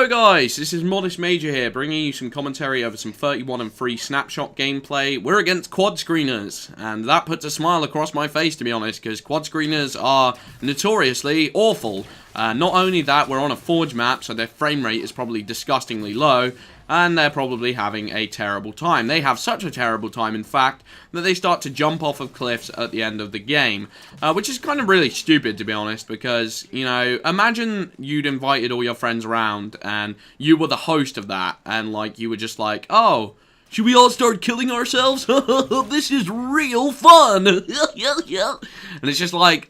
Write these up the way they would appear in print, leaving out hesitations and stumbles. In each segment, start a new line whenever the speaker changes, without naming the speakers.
Hello guys, this is Modest Major here, bringing you some commentary over some 31 and 3 Snapshot gameplay. We're against quad screeners, and that puts a smile across my face, to be honest, because quad screeners are notoriously awful. Not only that, we're on a Forge map, so their frame rate is probably disgustingly low, and they're probably having a terrible time. They have such a terrible time, in fact, that they start to jump off of cliffs at the end of the game, which is kind of really stupid, to be honest, because, you know, imagine you'd invited all your friends around, and you were the host of that, and, like, you were just like, oh, should we all start killing ourselves? This is real fun! And it's just like,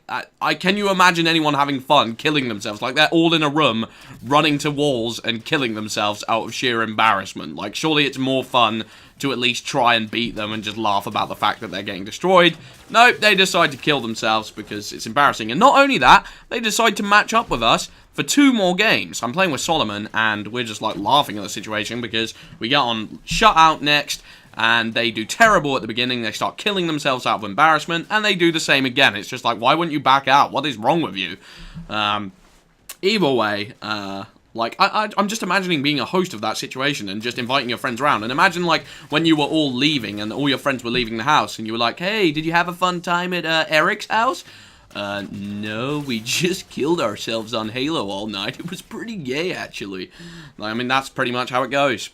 can you imagine anyone having fun killing themselves? Like, they're all in a room, running to walls and killing themselves out of sheer embarrassment. Like, surely it's more fun to at least try and beat them and just laugh about the fact that they're getting destroyed. Nope, they decide to kill themselves because it's embarrassing. And not only that, they decide to match up with us for 2 more games. I'm playing with Solomon, and we're just, like, laughing at the situation because we get on shutout next, and they do terrible at the beginning. They start killing themselves out of embarrassment, and they do the same again. It's just like, why wouldn't you back out? What is wrong with you? Either way, like, I'm just imagining being a host of that situation and just inviting your friends around. And imagine, like, when you were all leaving and all your friends were leaving the house, and you were like, hey, did you have a fun time at Eric's house? No, we just killed ourselves on Halo all night. It was pretty gay, actually. I mean, that's pretty much how it goes.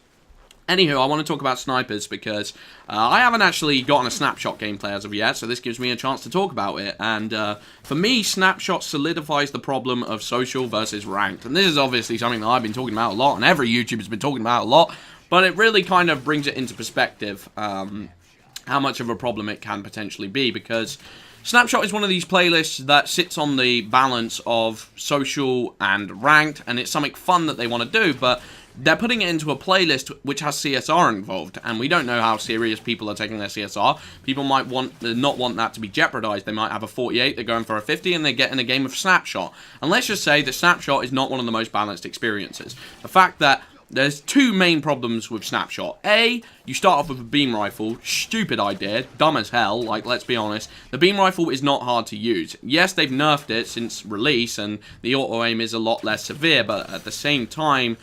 Anywho, I want to talk about snipers because I haven't actually gotten a Snapshot gameplay as of yet, so this gives me a chance to talk about it. And for me, Snapshot solidifies the problem of social versus ranked. And this is obviously something that I've been talking about a lot, and every YouTuber's been talking about a lot, but it really kind of brings it into perspective how much of a problem it can potentially be, because Snapshot is one of these playlists that sits on the balance of social and ranked, and it's something fun that they want to do, but they're putting it into a playlist which has CSR involved, and we don't know how serious people are taking their CSR. People might not want that to be jeopardized. They might have a 48, they're going for a 50, and they get in a game of Snapshot. And let's just say that Snapshot is not one of the most balanced experiences. The fact that there's 2 main problems with Snapshot. A, you start off with a beam rifle. Stupid idea. Dumb as hell. Like, let's be honest. The beam rifle is not hard to use. Yes, they've nerfed it since release, and the auto-aim is a lot less severe, but at the same time,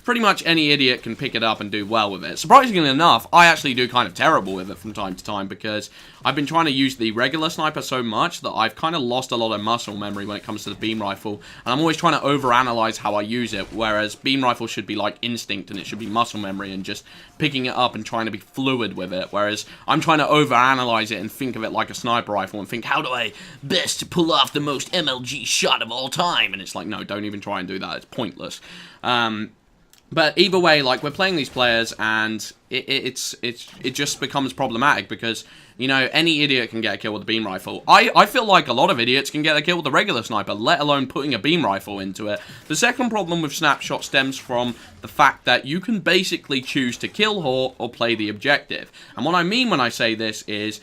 pretty much any idiot can pick it up and do well with it. Surprisingly enough, I actually do kind of terrible with it from time to time because I've been trying to use the regular sniper so much that I've kind of lost a lot of muscle memory when it comes to the beam rifle, and I'm always trying to overanalyze how I use it, whereas beam rifle should be like instinct and it should be muscle memory and just picking it up and trying to be fluid with it, whereas I'm trying to overanalyze it and think of it like a sniper rifle and think, how do I best pull off the most MLG shot of all time? And it's like, no, don't even try and do that. It's pointless. But either way, like, we're playing these players, and it just becomes problematic because, you know, any idiot can get a kill with a beam rifle. I feel like a lot of idiots can get a kill with a regular sniper, let alone putting a beam rifle into it. The second problem with Snapshot stems from the fact that you can basically choose to kill or play the objective. And what I mean when I say this is,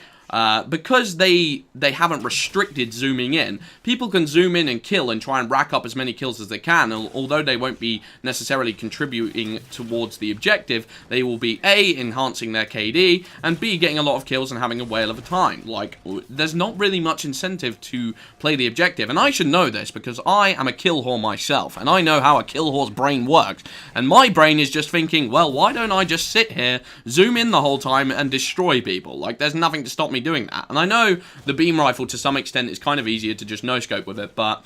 because they haven't restricted zooming in, people can zoom in and kill and try and rack up as many kills as they can, although they won't be necessarily contributing towards the objective, they will be A, enhancing their KD, and B, getting a lot of kills and having a whale of a time. Like, there's not really much incentive to play the objective, and I should know this because I am a kill whore myself, and I know how a kill whore's brain works, and my brain is just thinking, well, why don't I just sit here, zoom in the whole time, and destroy people? Like, there's nothing to stop me doing that. And I know the beam rifle to some extent is kind of easier to just no-scope with it, but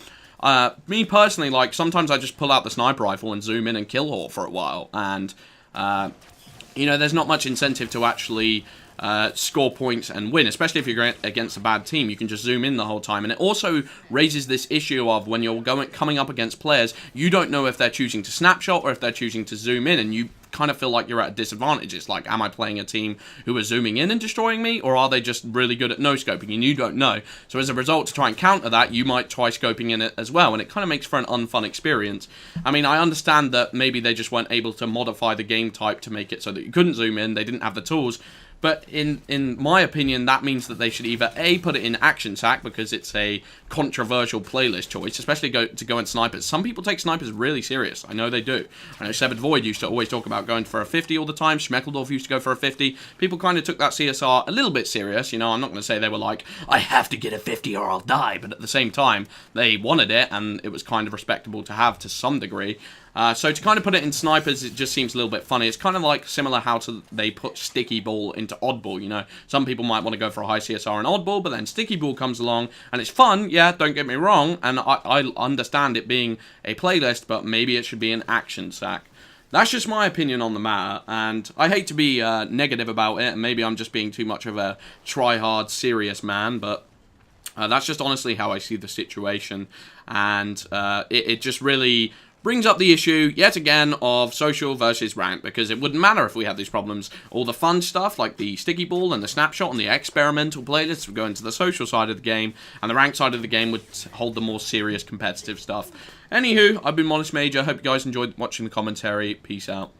me personally, like, sometimes I just pull out the sniper rifle and zoom in and kill whore for a while, and you know, there's not much incentive to actually score points and win, especially if you're against a bad team. You can just zoom in the whole time, and it also raises this issue of when you're coming up against players, you don't know if they're choosing to snapshot or if they're choosing to zoom in, and you kind of feel like you're at a disadvantage. It's like, am I playing a team who are zooming in and destroying me, or are they just really good at no-scoping, and you don't know? So as a result, to try and counter that, you might try scoping in it as well, and it kind of makes for an unfun experience. I mean, I understand that maybe they just weren't able to modify the game type to make it so that you couldn't zoom in, they didn't have the tools, but in my opinion, that means that they should either A, put it in Action Sack, because it's a controversial playlist choice, especially to go in snipers. Some people take snipers really serious. I know they do. I know Severed Void used to always talk about going for a 50 all the time. Schmeckledorf used to go for a 50. People kind of took that CSR a little bit serious. You know, I'm not going to say they were like, I have to get a 50 or I'll die, but at the same time, they wanted it, and it was kind of respectable to have to some degree. So to kind of put it in snipers, it just seems a little bit funny. It's kind of like similar how they put sticky ball into oddball, you know. Some people might want to go for a high CSR and oddball, but then sticky ball comes along, and it's fun, yeah, don't get me wrong, and I understand it being a playlist, but maybe it should be an action sack. That's just my opinion on the matter, and I hate to be negative about it, and maybe I'm just being too much of a try-hard, serious man, but that's just honestly how I see the situation, and it just really brings up the issue, yet again, of social versus rank, because it wouldn't matter if we had these problems. All the fun stuff, like the sticky ball and the snapshot and the experimental playlists, would go into the social side of the game, and the rank side of the game would hold the more serious competitive stuff. Anywho, I've been Modest Major. Hope you guys enjoyed watching the commentary. Peace out.